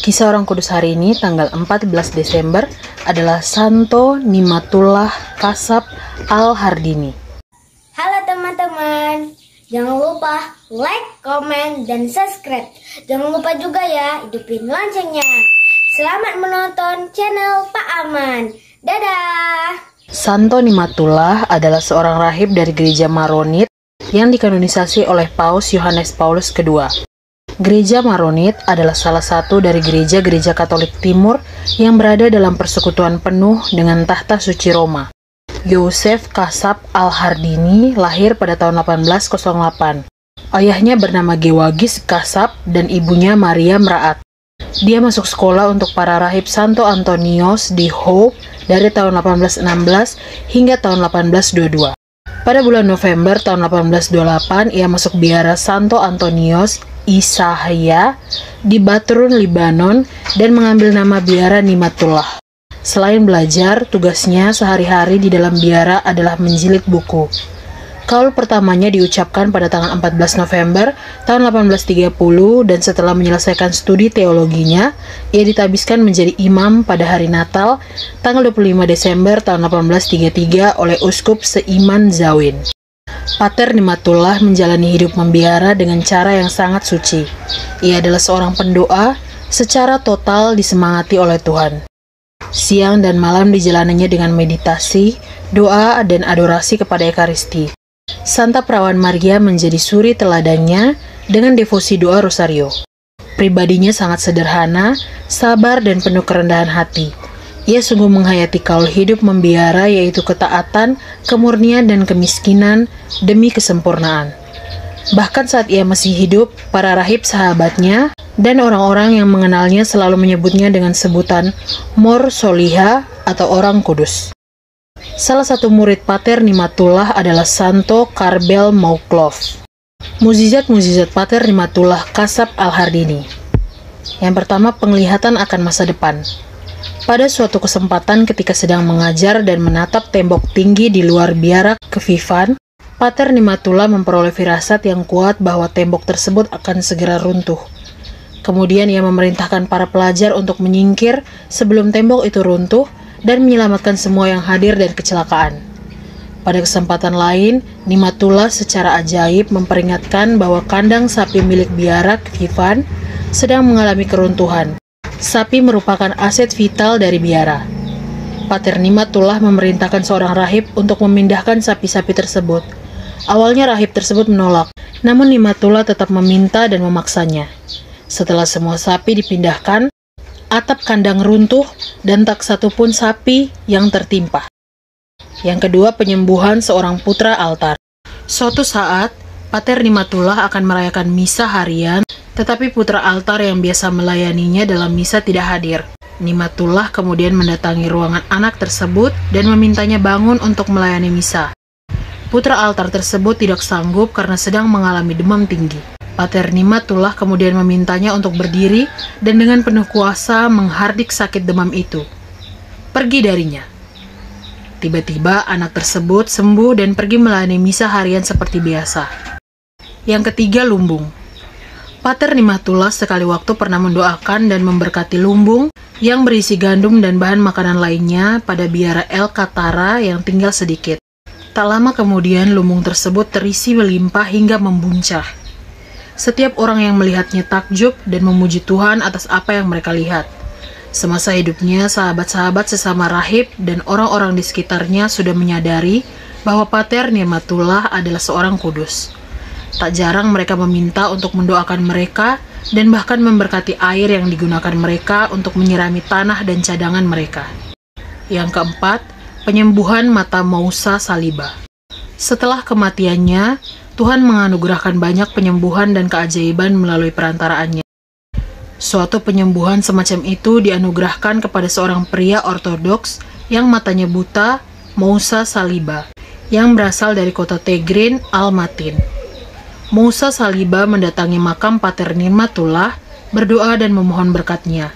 Kisah orang kudus hari ini tanggal 14 Desember adalah Santo Nimatullah Kasab Al-Hardini. Halo teman-teman, jangan lupa like, komen, dan subscribe. Jangan lupa juga ya hidupin loncengnya. Selamat menonton channel Pak Aman. Dadah! Santo Nimatullah adalah seorang rahib dari gereja Maronit yang dikanonisasi oleh Paus Yohanes Paulus II. Gereja Maronit adalah salah satu dari gereja-gereja Katolik Timur yang berada dalam persekutuan penuh dengan tahta suci Roma. Yosef Kasab Al-Hardini lahir pada tahun 1808. Ayahnya bernama Gewagis Kasab dan ibunya Maria Mraat. Dia masuk sekolah untuk para rahib Santo Antonios di Hope dari tahun 1816 hingga tahun 1822. Pada bulan November tahun 1828, ia masuk biara Santo Antonios Isahya di Batrun, Libanon, dan mengambil nama biara Nimatullah. Selain belajar, tugasnya sehari-hari di dalam biara adalah menjilid buku. Kaul pertamanya diucapkan pada tanggal 14 November tahun 1830 dan setelah menyelesaikan studi teologinya, ia ditabiskan menjadi imam pada hari Natal tanggal 25 Desember tahun 1833 oleh Uskup Seiman Zawin. Pater Nimatullah menjalani hidup membiara dengan cara yang sangat suci. Ia adalah seorang pendoa, secara total disemangati oleh Tuhan. Siang dan malam dijalaninya dengan meditasi, doa, dan adorasi kepada Ekaristi. Santa Perawan Maria menjadi suri teladannya dengan devosi doa rosario. Pribadinya sangat sederhana, sabar, dan penuh kerendahan hati. Ia sungguh menghayati kaul hidup membiara, yaitu ketaatan, kemurnian, dan kemiskinan demi kesempurnaan. Bahkan saat ia masih hidup, para rahib sahabatnya dan orang-orang yang mengenalnya selalu menyebutnya dengan sebutan Mor Soliha atau orang kudus. Salah satu murid Pater Nimatullah adalah Santo Karbel Mauklov. Mukjizat-mukjizat Pater Nimatullah Kasab Al-Hardini. Yang pertama, penglihatan akan masa depan. Pada suatu kesempatan ketika sedang mengajar dan menatap tembok tinggi di luar biara Kevivan, Pater Nimatullah memperoleh firasat yang kuat bahwa tembok tersebut akan segera runtuh. Kemudian ia memerintahkan para pelajar untuk menyingkir sebelum tembok itu runtuh dan menyelamatkan semua yang hadir dari kecelakaan. Pada kesempatan lain, Nimatullah secara ajaib memperingatkan bahwa kandang sapi milik biara Kevivan sedang mengalami keruntuhan. Sapi merupakan aset vital dari biara. Pater Nimatullah memerintahkan seorang rahib untuk memindahkan sapi-sapi tersebut. Awalnya rahib tersebut menolak, namun Nimatullah tetap meminta dan memaksanya. Setelah semua sapi dipindahkan, atap kandang runtuh dan tak satu pun sapi yang tertimpa. Yang kedua, penyembuhan seorang putra altar. Suatu saat, Pater Nimatullah akan merayakan misa harian, tetapi putra altar yang biasa melayaninya dalam misa tidak hadir. Nimatullah kemudian mendatangi ruangan anak tersebut dan memintanya bangun untuk melayani misa. Putra altar tersebut tidak sanggup karena sedang mengalami demam tinggi. Pater Nimatullah kemudian memintanya untuk berdiri dan dengan penuh kuasa menghardik sakit demam itu. Pergi darinya. Tiba-tiba anak tersebut sembuh dan pergi melayani misa harian seperti biasa. Yang ketiga, lumbung. Pater Nimatullah sekali waktu pernah mendoakan dan memberkati lumbung yang berisi gandum dan bahan makanan lainnya pada biara El Katara yang tinggal sedikit. Tak lama kemudian lumbung tersebut terisi melimpah hingga membuncah. Setiap orang yang melihatnya takjub dan memuji Tuhan atas apa yang mereka lihat. Semasa hidupnya, sahabat-sahabat sesama rahib dan orang-orang di sekitarnya sudah menyadari bahwa Pater Nimatullah adalah seorang kudus. Tak jarang mereka meminta untuk mendoakan mereka dan bahkan memberkati air yang digunakan mereka untuk menyirami tanah dan cadangan mereka. Yang keempat, penyembuhan mata Mousa Saliba. Setelah kematiannya, Tuhan menganugerahkan banyak penyembuhan dan keajaiban melalui perantaraannya. Suatu penyembuhan semacam itu dianugerahkan kepada seorang pria ortodoks yang matanya buta, Mousa Saliba, yang berasal dari kota Tegrin, Almatin. Mousa Saliba mendatangi makam Pater Nimatullah, berdoa dan memohon berkatnya.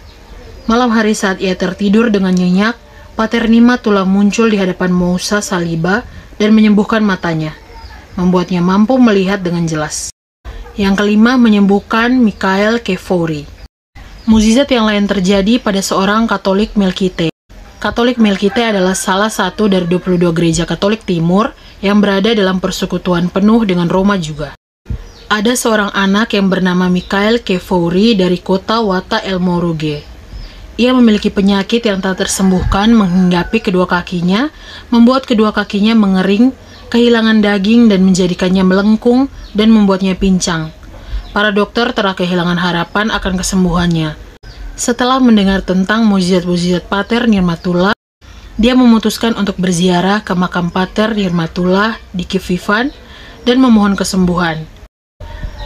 Malam hari saat ia tertidur dengan nyenyak, Pater Nimatullah muncul di hadapan Mousa Saliba dan menyembuhkan matanya, membuatnya mampu melihat dengan jelas. Yang kelima, menyembuhkan Mikhail Kefaury. Mukjizat yang lain terjadi pada seorang Katolik Melkite. Katolik Melkite adalah salah satu dari 22 gereja Katolik Timur yang berada dalam persekutuan penuh dengan Roma juga. Ada seorang anak yang bernama Mikhail Kefouri dari kota Wata El Moruge. Ia memiliki penyakit yang tak tersembuhkan menghinggapi kedua kakinya, membuat kedua kakinya mengering, kehilangan daging dan menjadikannya melengkung dan membuatnya pincang. Para dokter telah kehilangan harapan akan kesembuhannya. Setelah mendengar tentang mukjizat-mukjizat Pater Nirmatullah, dia memutuskan untuk berziarah ke makam Pater Nirmatullah di Kvivan dan memohon kesembuhan.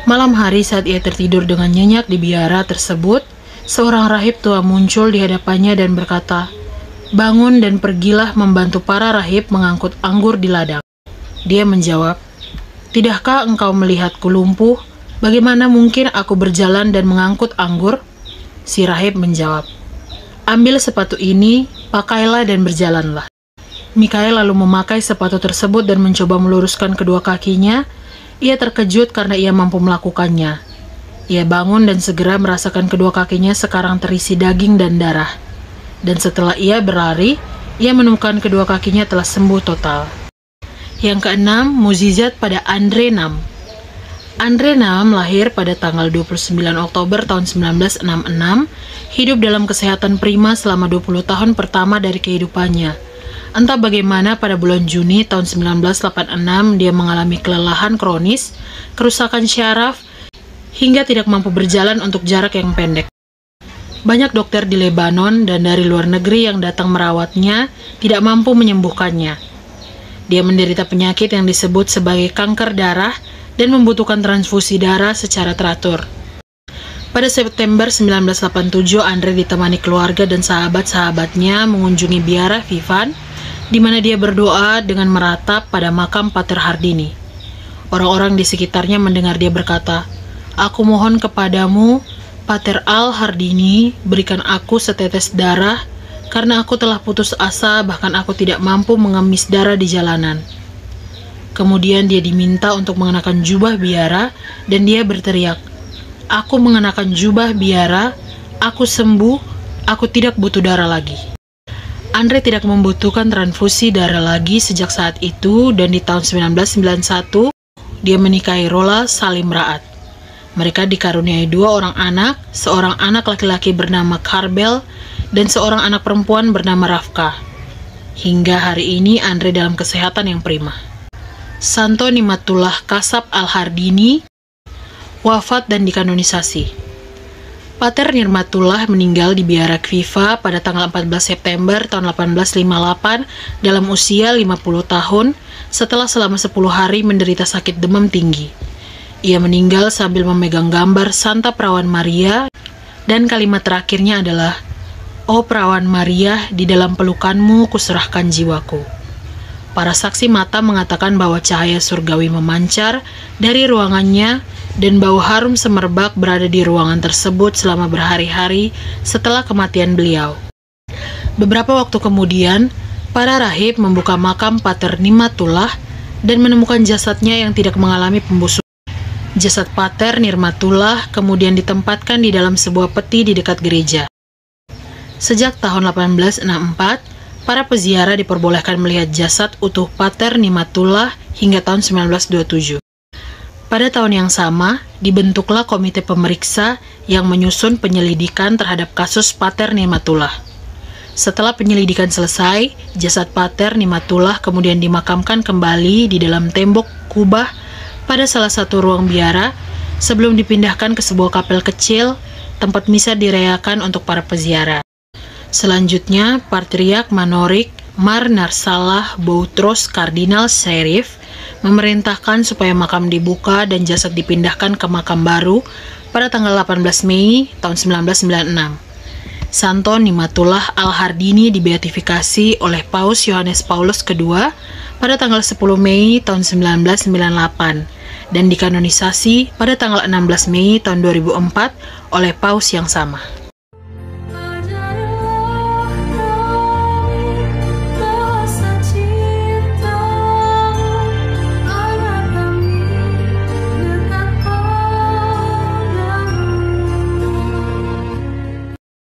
Malam hari saat ia tertidur dengan nyenyak di biara tersebut, seorang rahib tua muncul di hadapannya dan berkata, "Bangun dan pergilah membantu para rahib mengangkut anggur di ladang." Dia menjawab, "Tidakkah engkau melihatku lumpuh? Bagaimana mungkin aku berjalan dan mengangkut anggur?" Si rahib menjawab, "Ambil sepatu ini, pakailah dan berjalanlah." Mikhail lalu memakai sepatu tersebut dan mencoba meluruskan kedua kakinya. Ia terkejut karena ia mampu melakukannya. Ia bangun dan segera merasakan kedua kakinya sekarang terisi daging dan darah. Dan setelah ia berlari, ia menemukan kedua kakinya telah sembuh total. Yang keenam, mukjizat pada Andre Nam. Andre Nam lahir pada tanggal 29 Oktober tahun 1966, hidup dalam kesehatan prima selama 20 tahun pertama dari kehidupannya. Entah bagaimana pada bulan Juni tahun 1986 dia mengalami kelelahan kronis, kerusakan syaraf, hingga tidak mampu berjalan untuk jarak yang pendek. Banyak dokter di Lebanon dan dari luar negeri yang datang merawatnya tidak mampu menyembuhkannya. Dia menderita penyakit yang disebut sebagai kanker darah dan membutuhkan transfusi darah secara teratur. Pada September 1987, Andre ditemani keluarga dan sahabat-sahabatnya mengunjungi biara Kvivan, di mana dia berdoa dengan meratap pada makam Pater Hardini. Orang-orang di sekitarnya mendengar dia berkata, "Aku mohon kepadamu, Pater Al Hardini, berikan aku setetes darah, karena aku telah putus asa, bahkan aku tidak mampu mengemis darah di jalanan." Kemudian dia diminta untuk mengenakan jubah biara, dan dia berteriak, "Aku mengenakan jubah biara, aku sembuh, aku tidak butuh darah lagi." Andre tidak membutuhkan transfusi darah lagi sejak saat itu, dan di tahun 1991, dia menikahi Rola Salim Raat. Mereka dikaruniai 2 orang anak, seorang anak laki-laki bernama Karbel, dan seorang anak perempuan bernama Rafka. Hingga hari ini, Andre dalam kesehatan yang prima. Santo Nimatullah Kasab Al-Hardini wafat dan dikanonisasi. Pater Nirmatullah meninggal di biara Kviva pada tanggal 14 September tahun 1858 dalam usia 50 tahun setelah selama 10 hari menderita sakit demam tinggi. Ia meninggal sambil memegang gambar Santa Perawan Maria dan kalimat terakhirnya adalah, "Oh Perawan Maria, di dalam pelukanmu kuserahkan jiwaku." Para saksi mata mengatakan bahwa cahaya surgawi memancar dari ruangannya dan bau harum semerbak berada di ruangan tersebut selama berhari-hari setelah kematian beliau. Beberapa waktu kemudian, para rahib membuka makam Pater Nirmatullah dan menemukan jasadnya yang tidak mengalami pembusukan. Jasad Pater Nirmatullah kemudian ditempatkan di dalam sebuah peti di dekat gereja. Sejak tahun 1864, para peziarah diperbolehkan melihat jasad utuh Pater Nirmatullah hingga tahun 1927. Pada tahun yang sama, dibentuklah komite pemeriksa yang menyusun penyelidikan terhadap kasus Pater Nirmatullah. Setelah penyelidikan selesai, jasad Pater Nirmatullah kemudian dimakamkan kembali di dalam tembok kubah pada salah satu ruang biara sebelum dipindahkan ke sebuah kapel kecil tempat misa dirayakan untuk para peziarah. Selanjutnya, Patriark Manorik Mar Narsalah Boutros Kardinal Serif memerintahkan supaya makam dibuka dan jasad dipindahkan ke makam baru pada tanggal 18 Mei tahun 1996. Santo Nimatullah Al-Hardini dibeatifikasi oleh Paus Yohanes Paulus II pada tanggal 10 Mei tahun 1998 dan dikanonisasi pada tanggal 16 Mei tahun 2004 oleh Paus yang sama.